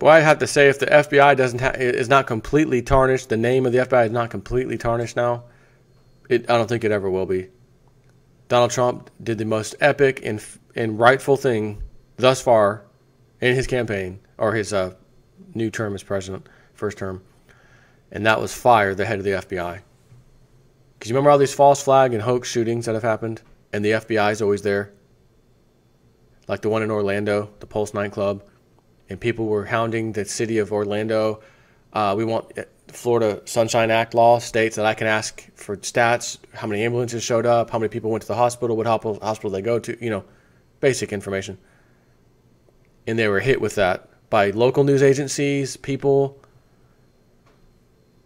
Well, I have to say, if the FBI is not completely tarnished, the name of the FBI is not completely tarnished now, I don't think it ever will be. Donald Trump did the most epic and rightful thing thus far in his campaign, or his new term as president, first term, and that was fire the head of the FBI. Because you remember all these false flag and hoax shootings that have happened, and the FBI is always there? Like the one in Orlando, the Pulse nightclub, and people were hounding the city of Orlando. We want Florida Sunshine Act law states that I can ask for stats, how many ambulances showed up, how many people went to the hospital, what hospital they go to, basic information. And they were hit with that by local news agencies, people.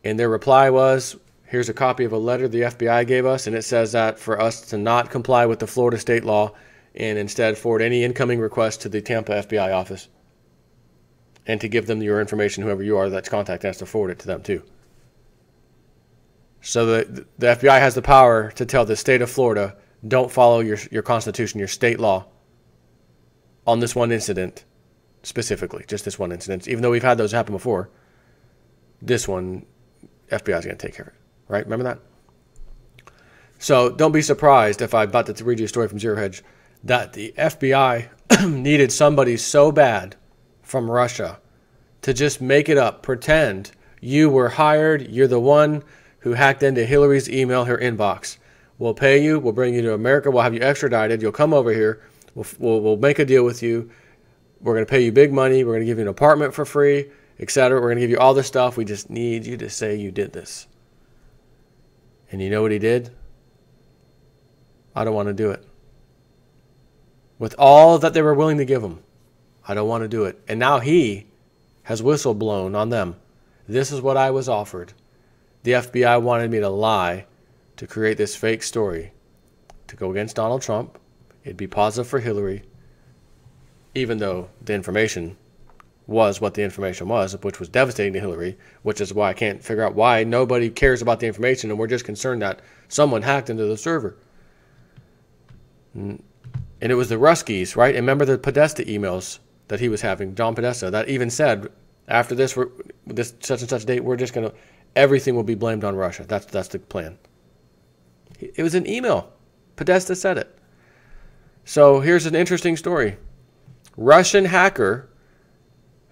And their reply was, here's a copy of a letter the FBI gave us, and it says that for us to not comply with the Florida state law and instead forward any incoming request to the Tampa FBI office. And to give them your information, whoever you are that's contacting us, to forward it to them too. So the FBI has the power to tell the state of Florida, don't follow your constitution, your state law, on this one incident specifically, just this one incident. Even though we've had those happen before, this one, FBI is going to take care of it. Right? Remember that? So don't be surprised if I'm about to read you a story from Zero Hedge that the FBI needed somebody so bad from Russia to just make it up, pretend you were hired, you're the one who hacked into Hillary's email, her inbox. We'll pay you, we'll bring you to America, we'll have you extradited, you'll come over here, we'll make a deal with you, we're going to pay you big money, we're going to give you an apartment for free, etc. We're going to give you all this stuff, we just need you to say you did this. And you know what he did? I don't want to do it. With all that they were willing to give him, I don't want to do it. And now he has whistleblown on them. This is what I was offered. The FBI wanted me to lie to create this fake story to go against Donald Trump. It'd be positive for Hillary, even though the information was what the information was, which was devastating to Hillary, which is why I can't figure out why nobody cares about the information and we're just concerned that someone hacked into the server. And it was the Ruskies, right? And remember the Podesta emails that he was having, John Podesta, that even said, after this such and such date, we're just going to, everything will be blamed on Russia. That's the plan. It was an email. Podesta said it. So here's an interesting story. Russian hacker,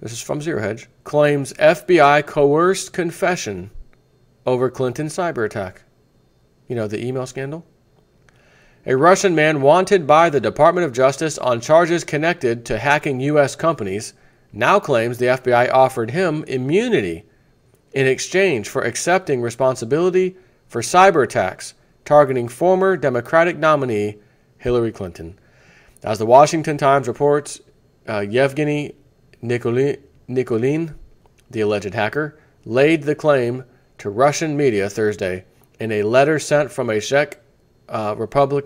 this is from Zero Hedge, claims FBI coerced confession over Clinton cyberattack. You know, the email scandal? A Russian man wanted by the Department of Justice on charges connected to hacking U.S. companies now claims the FBI offered him immunity in exchange for accepting responsibility for cyber attacks targeting former Democratic nominee Hillary Clinton. As the Washington Times reports, Yevgeny Nikolin, the alleged hacker, laid the claim to Russian media Thursday in a letter sent from a Czech Republic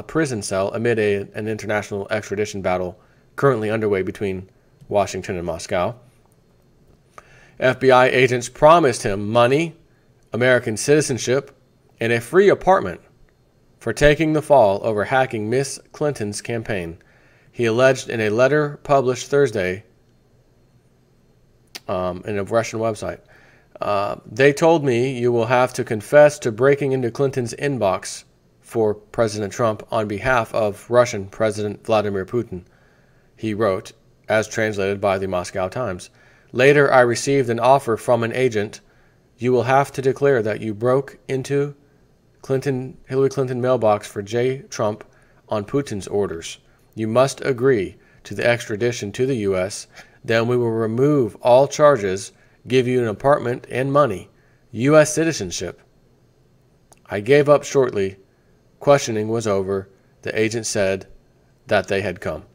prison cell amid an international extradition battle currently underway between Washington and Moscow. FBI agents promised him money, American citizenship, and a free apartment for taking the fall over hacking Miss Clinton's campaign. He alleged in a letter published Thursday in a Russian website. They told me you will have to confess to breaking into Clinton's inbox for President Trump on behalf of Russian President Vladimir Putin, he wrote, as translated by the Moscow Times. Later, I received an offer from an agent. You will have to declare that you broke into Hillary Clinton mailbox for J. Trump on Putin's orders. You must agree to the extradition to the U.S. Then we will remove all charges, give you an apartment and money, U.S. citizenship. I gave up shortly. Questioning was over. The agent said that they had come.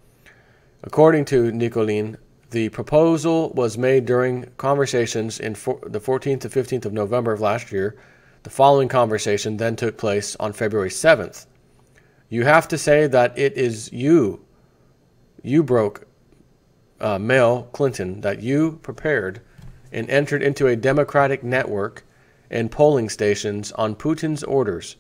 According to Nikolin, the proposal was made during conversations in the 14th to 15th of November of last year. The following conversation then took place on February 7th. You have to say that it is you broke mail Clinton, that you prepared and entered into a Democratic network and polling stations on Putin's orders.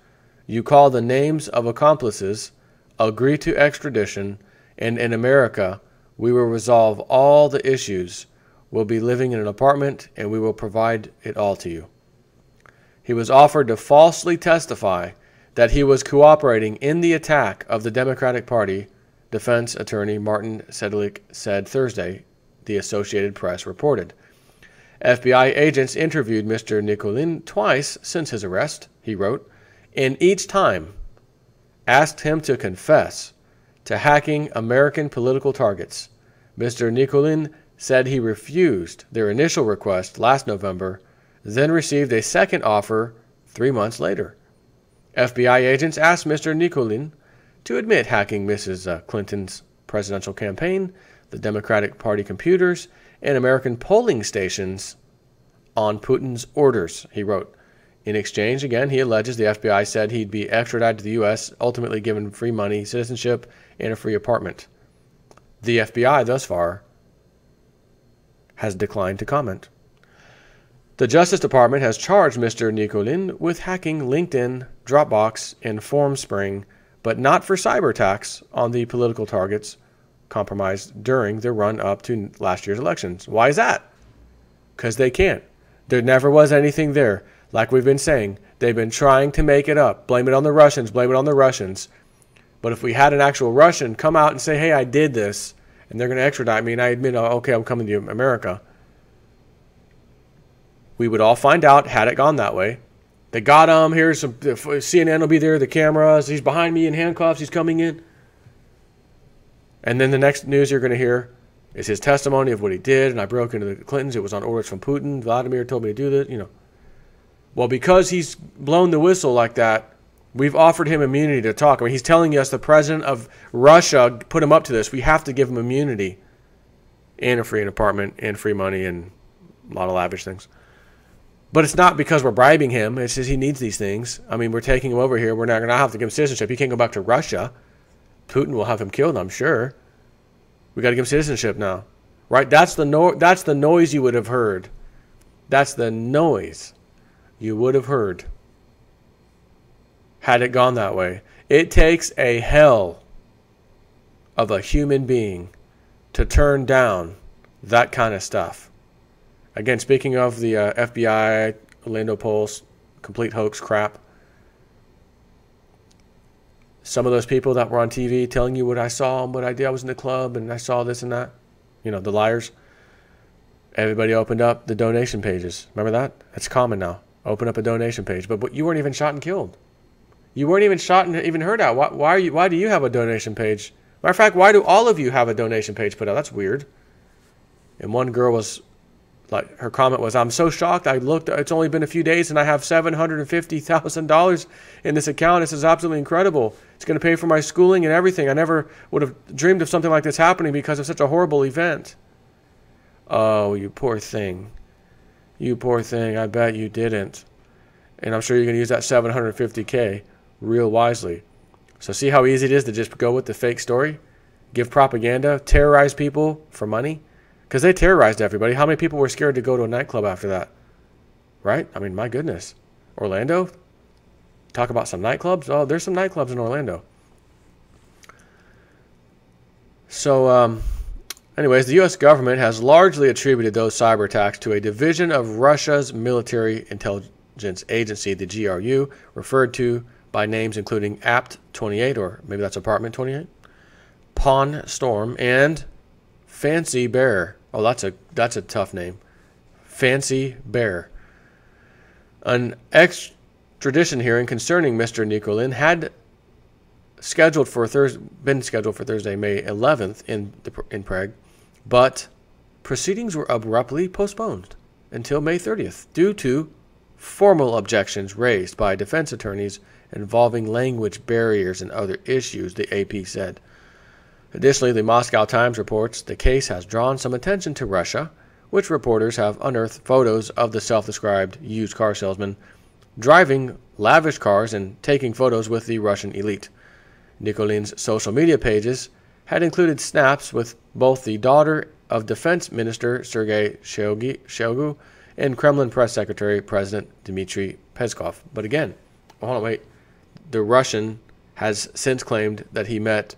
You call the names of accomplices, agree to extradition, and in America, We will resolve all the issues. We'll be living in an apartment, and we will provide it all to you. He was offered to falsely testify that he was cooperating in the attack of the Democratic Party, defense attorney Martin Sedlik said Thursday, the Associated Press reported. FBI agents interviewed Mr. Nikulin twice since his arrest, he wrote, and each time asked him to confess to hacking American political targets. Mr. Nikulin said he refused their initial request last November, then received a second offer 3 months later. FBI agents asked Mr. Nikulin to admit hacking Mrs. Clinton's presidential campaign, the Democratic Party computers, and American polling stations on Putin's orders, he wrote. In exchange, again, he alleges the FBI said he'd be extradited to the U.S., ultimately given free money, citizenship, and a free apartment. The FBI, thus far, has declined to comment. The Justice Department has charged Mr. Nikulin with hacking LinkedIn, Dropbox, and FormSpring, but not for cyber attacks on the political targets compromised during the run-up to last year's elections. Why is that? Because they can't. There never was anything there. Like we've been saying, they've been trying to make it up. Blame it on the Russians, blame it on the Russians. But if we had an actual Russian come out and say, hey, I did this, and they're going to extradite me, and I admit, oh, okay, I'm coming to America, we would all find out had it gone that way. They got him. Here's some CNN will be there, the cameras. He's behind me in handcuffs. He's coming in. And then the next news you're going to hear is his testimony of what he did. And I broke into the Clintons. It was on orders from Putin. Vladimir told me to do this. Well, because he's blown the whistle like that, we've offered him immunity to talk. I mean, he's telling us the president of Russia put him up to this. We have to give him immunity and a free apartment and free money and a lot of lavish things. But it's not because we're bribing him. It's just he needs these things. I mean, we're taking him over here. We're not going to have to give him citizenship. He can't go back to Russia. Putin will have him killed, I'm sure. We got to give him citizenship now. Right? That's the noise you would have heard. That's the noise you would have heard had it gone that way. It takes a hell of a human being to turn down that kind of stuff. Again, speaking of the FBI, Orlando Pulse, complete hoax crap, some of those people that were on TV telling you what I saw and what I did, I was in the club and I saw this and that, the liars, everybody opened up the donation pages. Remember that? That's common now. Open up a donation page. But you weren't even shot and killed. You weren't even shot and even hurt out. Why do you have a donation page? Matter of fact, why do all of you have a donation page put out? That's weird. And one girl was, like, her comment was, I'm so shocked. I looked, it's only been a few days and I have $750,000 in this account. This is absolutely incredible. It's going to pay for my schooling and everything. I never would have dreamed of something like this happening because of such a horrible event. Oh, you poor thing. You poor thing. I bet you didn't. And I'm sure you're going to use that $750K real wisely. So see how easy it is to just go with the fake story? Give propaganda, terrorize people for money? Because they terrorized everybody. How many people were scared to go to a nightclub after that? Right? I mean, my goodness. Orlando? Talk about some nightclubs? Oh, there's some nightclubs in Orlando. So, anyways, the U.S. government has largely attributed those cyber attacks to a division of Russia's military intelligence agency, the GRU, referred to by names including Apt-28, or maybe that's Apartment 28, Pawn Storm, and Fancy Bear. Oh, that's a tough name. Fancy Bear. An extradition hearing concerning Mr. Nikulin had been scheduled for Thursday, May 11th in Prague, but proceedings were abruptly postponed until May 30th due to formal objections raised by defense attorneys involving language barriers and other issues, the AP said. Additionally, the Moscow Times reports the case has drawn some attention to Russia, which reporters have unearthed photos of the self-described used car salesman driving lavish cars and taking photos with the Russian elite. Nikolin's social media pages had included snaps with both the daughter of Defense Minister Sergei Shoigu and Kremlin Press Secretary President Dmitry Peskov. But again, hold on, wait. The Russian has since claimed that he met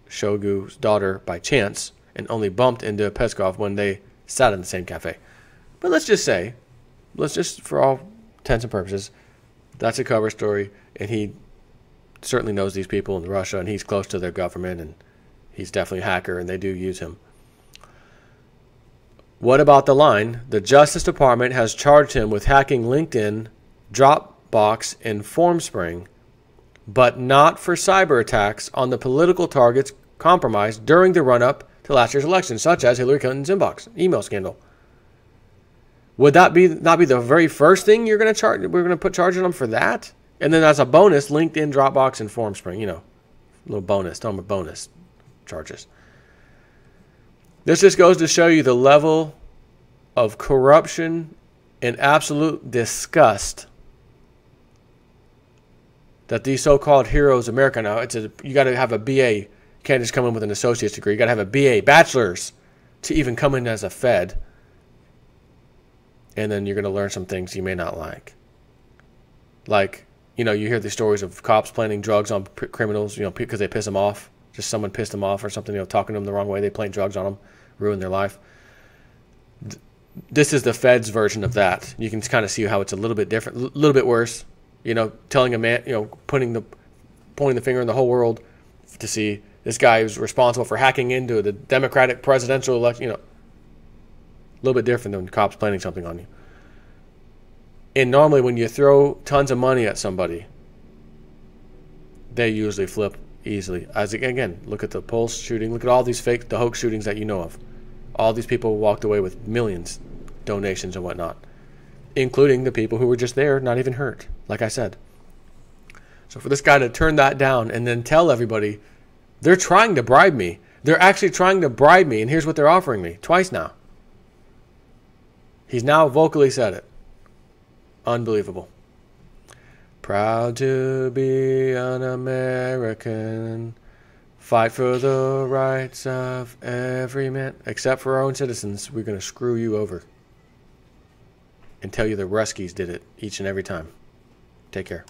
Shoigu's daughter by chance and only bumped into Peskov when they sat in the same cafe. But let's just for all intents and purposes, that's a cover story, and he certainly knows these people in Russia, and he's close to their government, and he's definitely a hacker, and they do use him. What about the line? The Justice Department has charged him with hacking LinkedIn, Dropbox, and FormSpring, but not for cyber attacks on the political targets compromised during the run-up to last year's election, such as Hillary Clinton's inbox email scandal. Would that not be the very first thing you're going to charge? We're going to put charges on them for that, and then as a bonus, LinkedIn, Dropbox, and FormSpring. You know, a little bonus. Tell them a bonus charges. This just goes to show you the level of corruption and absolute disgust that these so-called heroes of America now. You got to have a BA. You can't just come in with an associate's degree. You got to have a BA, bachelor's, to even come in as a Fed. And then you're going to learn some things you may not like. Like, you hear the stories of cops planting drugs on criminals, because they piss them off. Just someone pissed them off or something, talking to them the wrong way. They plant drugs on them, ruin their life. This is the Fed's version of that. You can kind of see how it's a little bit different, a little bit worse. Telling a man, pointing the finger in the whole world to see this guy who's responsible for hacking into the Democratic presidential election. A little bit different than cops planning something on you. And normally when you throw tons of money at somebody, they usually flip easily. As again, look at the Pulse shooting. Look at all these the hoax shootings that you know of. All these people walked away with millions, donations and whatnot, including the people who were just there, not even hurt, like I said. So for this guy to turn that down and then tell everybody, they're trying to bribe me. They're actually trying to bribe me, and here's what they're offering me. Twice now. He's now vocally said it. Unbelievable. Proud to be an American. Fight for the rights of every man. Except for our own citizens, we're going to screw you over. And tell you the Ruskies did it each and every time. Take care.